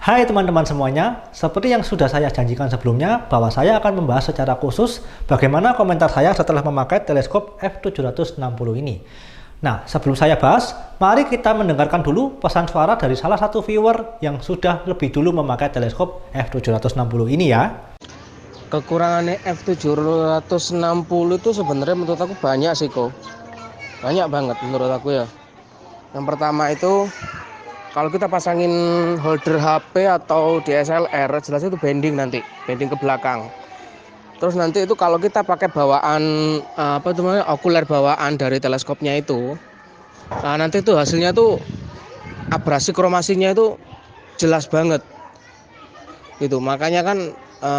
Hai teman-teman semuanya, seperti yang sudah saya janjikan sebelumnya bahwa saya akan membahas secara khusus bagaimana komentar saya setelah memakai teleskop f760 ini. Nah, sebelum saya bahas, mari kita mendengarkan dulu pesan suara dari salah satu viewer yang sudah lebih dulu memakai teleskop f760 ini ya. Kekurangannya f760 itu sebenarnya menurut aku banyak sih kok. Banyak banget menurut aku ya. Yang pertama itu kalau kita pasangin holder HP atau DSLR, jelas itu bending nanti, bending ke belakang. Terus nanti itu kalau kita pakai bawaan okuler bawaan dari teleskopnya itu, nah nanti itu hasilnya tuh abrasi kromasinya itu jelas banget. Gitu. Makanya kan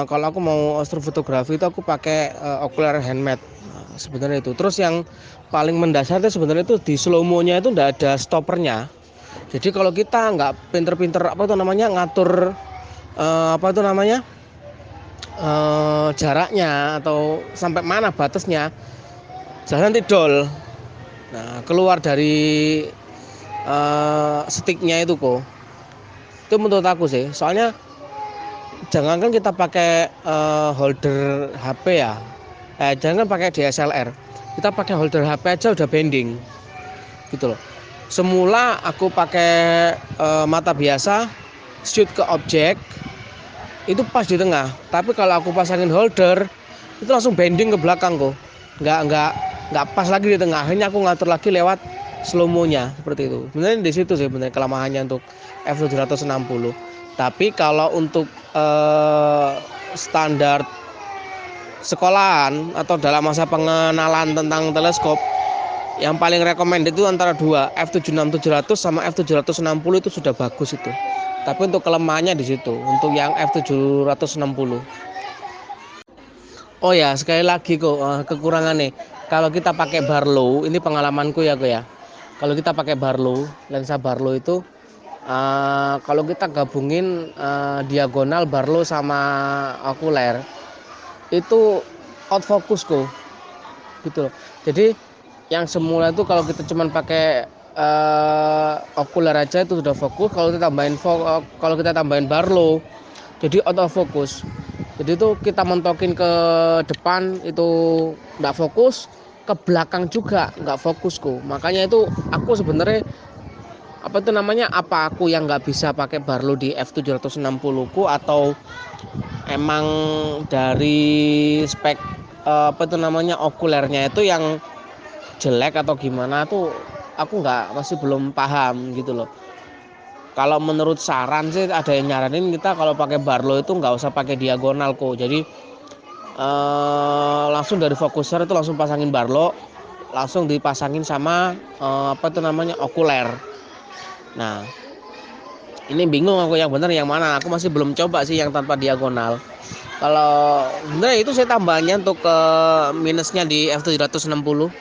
kalau aku mau astrofotografi itu aku pakai okuler handmade. Nah, sebenarnya itu. Terus yang paling mendasar itu sebenarnya itu di slow mo-nya itu enggak ada stoppernya. Jadi kalau kita nggak pinter-pinter ngatur jaraknya atau sampai mana batasnya, jangan nanti dol. Nah, keluar dari sticknya itu kok. Itu menurut aku sih. Soalnya jangankan kita pakai holder HP ya, jangan pakai DSLR. Kita pakai holder HP aja udah bending, gitu loh. Semula aku pakai mata biasa, shoot ke objek, itu pas di tengah. Tapi kalau aku pasangin holder, itu langsung bending ke belakang kok. Nggak pas lagi di tengah. Akhirnya aku ngatur lagi lewat slow mo-nya seperti itu. Sebenarnya di situ sih benar kelemahannya untuk f760. Tapi kalau untuk standar sekolahan atau dalam masa pengenalan tentang teleskop, yang paling recommended itu antara dua, f76700 sama f760 itu sudah bagus itu. Tapi untuk kelemahannya di situ, untuk yang f760. Oh ya, sekali lagi kok kekurangannya. Kalau kita pakai Barlow, ini pengalamanku ya kok ya. Kalau kita pakai Barlow, lensa Barlow itu kalau kita gabungin diagonal Barlow sama okuler, itu out focus kok. Gitu loh. Jadi yang semula itu kalau kita cuman pakai okuler aja itu sudah fokus. Kalau kita tambahin Barlow, jadi out of focus. Jadi itu kita mentokin ke depan itu nggak fokus, ke belakang juga nggak fokus kok. Makanya itu aku sebenarnya apa aku yang nggak bisa pakai Barlow di f760 ku, atau emang dari spek okulernya itu yang jelek atau gimana tuh aku masih belum paham gitu loh. Kalau menurut saran sih ada yang nyaranin kita kalau pakai Barlow itu nggak usah pakai diagonal kok. Jadi langsung dari fokuser itu langsung pasangin Barlow, langsung dipasangin sama okuler. Nah, ini bingung aku yang benar yang mana. Aku masih belum coba sih yang tanpa diagonal. Kalau sebenarnya itu saya tambahannya untuk minusnya di f760.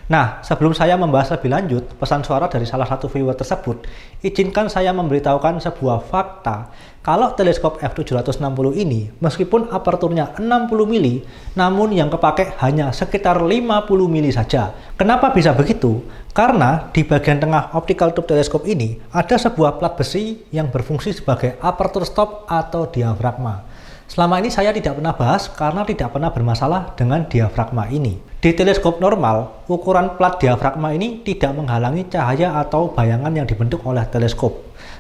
Nah, sebelum saya membahas lebih lanjut pesan suara dari salah satu viewer tersebut, izinkan saya memberitahukan sebuah fakta. Kalau teleskop f760 ini, meskipun aperturnya 60 mili, namun yang kepake hanya sekitar 50 mili saja. Kenapa bisa begitu? Karena di bagian tengah optical tube teleskop ini ada sebuah plat besi yang berfungsi sebagai aperture stop atau diafragma. Selama ini saya tidak pernah bahas karena tidak pernah bermasalah dengan diafragma ini. Di teleskop normal, ukuran plat diafragma ini tidak menghalangi cahaya atau bayangan yang dibentuk oleh teleskop.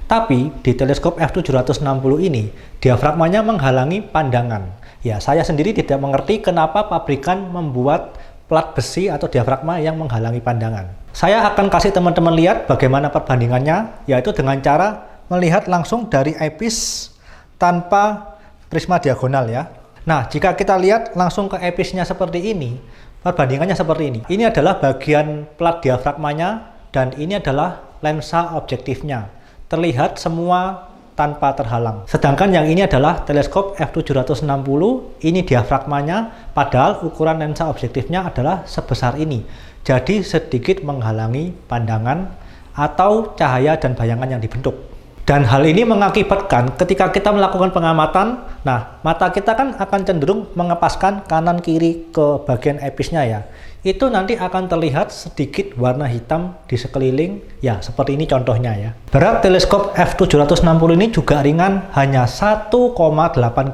Tapi di teleskop f760 ini, diafragmanya menghalangi pandangan. Ya, saya sendiri tidak mengerti kenapa pabrikan membuat plat besi atau diafragma yang menghalangi pandangan. Saya akan kasih teman-teman lihat bagaimana perbandingannya, yaitu dengan cara melihat langsung dari eyepiece tanpa prisma diagonal ya. Nah, jika kita lihat langsung ke eyepiece-nya seperti ini, perbandingannya seperti ini. Ini adalah bagian plat diafragmanya dan ini adalah lensa objektifnya. Terlihat semua tanpa terhalang. Sedangkan yang ini adalah teleskop f760, ini diafragmanya, padahal ukuran lensa objektifnya adalah sebesar ini. Jadi sedikit menghalangi pandangan atau cahaya dan bayangan yang dibentuk. Dan hal ini mengakibatkan ketika kita melakukan pengamatan, Nah, mata kita kan akan cenderung mengepaskan kanan kiri ke bagian episnya ya. Itu nanti akan terlihat sedikit warna hitam di sekeliling, ya seperti ini contohnya ya. Berat teleskop f760 ini juga ringan, hanya 1,8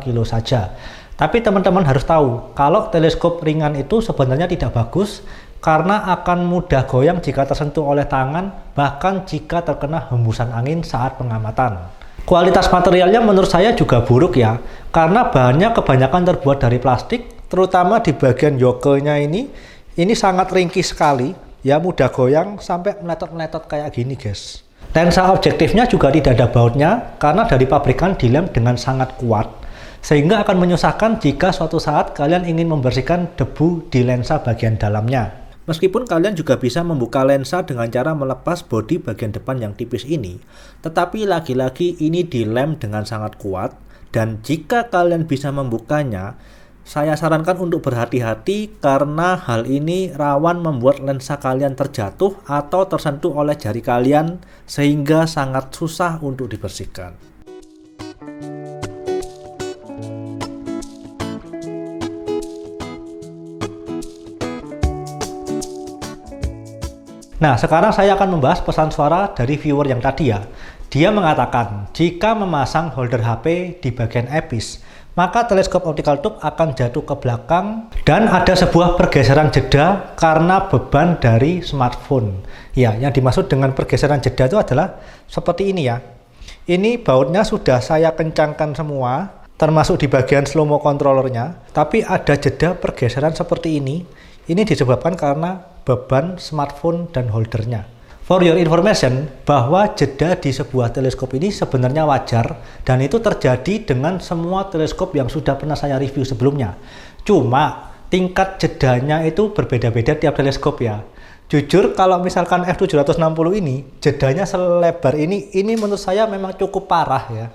kilo saja. Tapi teman-teman harus tahu, kalau teleskop ringan itu sebenarnya tidak bagus, karena akan mudah goyang jika tersentuh oleh tangan, bahkan jika terkena hembusan angin saat pengamatan. Kualitas materialnya menurut saya juga buruk ya, karena bahannya kebanyakan terbuat dari plastik, terutama di bagian yokelnya ini sangat ringkih sekali, ya mudah goyang sampai meletot-meletot kayak gini guys. Lensa objektifnya juga tidak ada bautnya, karena dari pabrikan dilem dengan sangat kuat, sehingga akan menyusahkan jika suatu saat kalian ingin membersihkan debu di lensa bagian dalamnya. Meskipun kalian juga bisa membuka lensa dengan cara melepas bodi bagian depan yang tipis ini, tetapi lagi-lagi ini dilem dengan sangat kuat, dan jika kalian bisa membukanya, saya sarankan untuk berhati-hati karena hal ini rawan membuat lensa kalian terjatuh atau tersentuh oleh jari kalian sehingga sangat susah untuk dibersihkan. Nah, sekarang saya akan membahas pesan suara dari viewer yang tadi ya. Dia mengatakan, jika memasang holder HP di bagian epis, maka teleskop optical tube akan jatuh ke belakang dan ada sebuah pergeseran jeda karena beban dari smartphone. Ya, yang dimaksud dengan pergeseran jeda itu adalah seperti ini ya. Ini bautnya sudah saya kencangkan semua, termasuk di bagian slow mo controllernya, tapi ada jeda pergeseran seperti ini. Ini disebabkan karena beban smartphone dan holdernya. For your information, bahwa jeda di sebuah teleskop ini sebenarnya wajar dan itu terjadi dengan semua teleskop yang sudah pernah saya review sebelumnya. Cuma tingkat jedanya itu berbeda-beda tiap teleskop ya. Jujur kalau misalkan f760 ini jedanya selebar ini menurut saya memang cukup parah ya.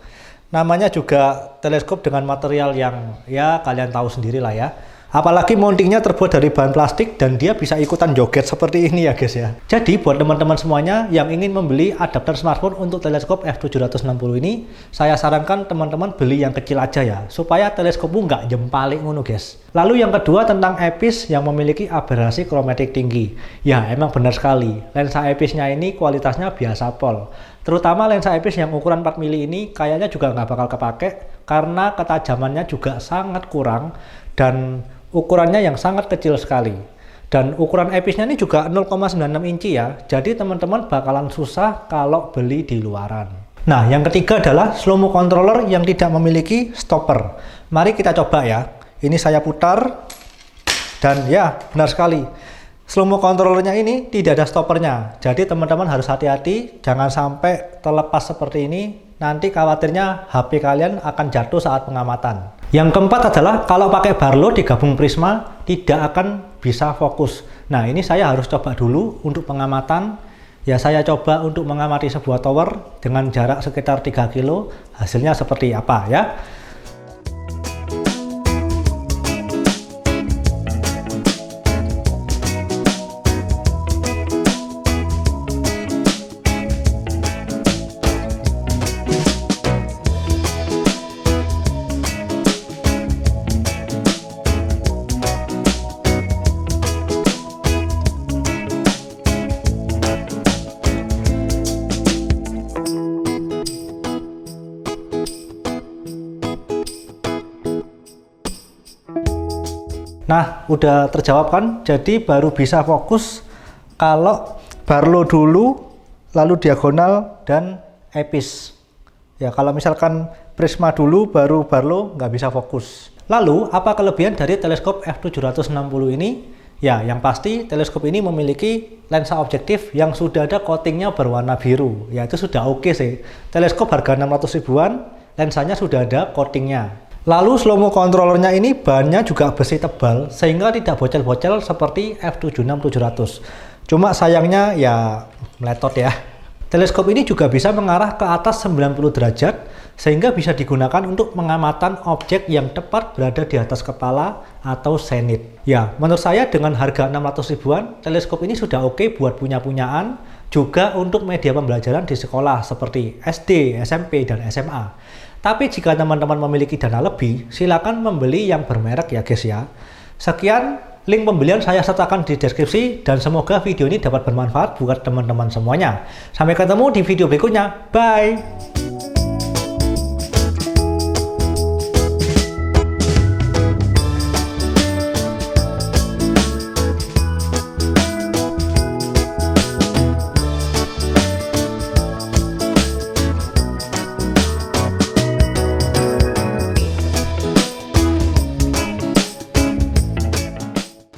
Namanya juga teleskop dengan material yang ya kalian tahu sendiri lah ya. Apalagi mountingnya terbuat dari bahan plastik dan dia bisa ikutan joget seperti ini ya guys ya. Jadi buat teman-teman semuanya yang ingin membeli adapter smartphone untuk teleskop f760 ini, saya sarankan teman-teman beli yang kecil aja ya, supaya teleskopmu nggak jempalik ngono guys. Lalu yang kedua tentang epis yang memiliki aberrasi kromatik tinggi. Ya emang benar sekali, lensa episnya ini kualitasnya biasa pol. Terutama lensa epis yang ukuran 4 mili ini kayaknya juga nggak bakal kepake karena ketajamannya juga sangat kurang dan ukurannya yang sangat kecil sekali. Dan ukuran episnya ini juga 0,96 inci ya, jadi teman-teman bakalan susah kalau beli di luaran. Nah, yang ketiga adalah slow mo controller yang tidak memiliki stopper. Mari kita coba ya. Ini saya putar dan ya benar sekali. Slow mo controllernya ini tidak ada stoppernya. Jadi teman-teman harus hati-hati, jangan sampai terlepas seperti ini. Nanti khawatirnya HP kalian akan jatuh saat pengamatan. Yang keempat adalah kalau pakai Barlow digabung prisma tidak akan bisa fokus. Nah ini saya harus coba dulu untuk pengamatan. Ya saya coba untuk mengamati sebuah tower dengan jarak sekitar 3 kilo. Hasilnya seperti apa ya. Nah, udah terjawab kan? Jadi baru bisa fokus kalau Barlow dulu, lalu diagonal dan epis. Ya, kalau misalkan prisma dulu, baru Barlow nggak bisa fokus. Lalu, apa kelebihan dari teleskop f760 ini? Ya, yang pasti teleskop ini memiliki lensa objektif yang sudah ada coatingnya berwarna biru. Ya, itu sudah oke sih. Teleskop harga 600 ribuan, lensanya sudah ada coatingnya. Lalu slow mo controllernya ini bahannya juga besi tebal sehingga tidak bocel-bocel seperti f76700. Cuma sayangnya ya meletot ya. Teleskop ini juga bisa mengarah ke atas 90 derajat sehingga bisa digunakan untuk pengamatan objek yang tepat berada di atas kepala atau zenith. Ya, menurut saya dengan harga 600 ribuan, teleskop ini sudah oke buat punya-punyaan. juga untuk media pembelajaran di sekolah seperti SD, SMP, dan SMA. Tapi jika teman-teman memiliki dana lebih, silakan membeli yang bermerek ya guys ya. Sekian, link pembelian saya sertakan di deskripsi dan semoga video ini dapat bermanfaat buat teman-teman semuanya. Sampai ketemu di video berikutnya. Bye!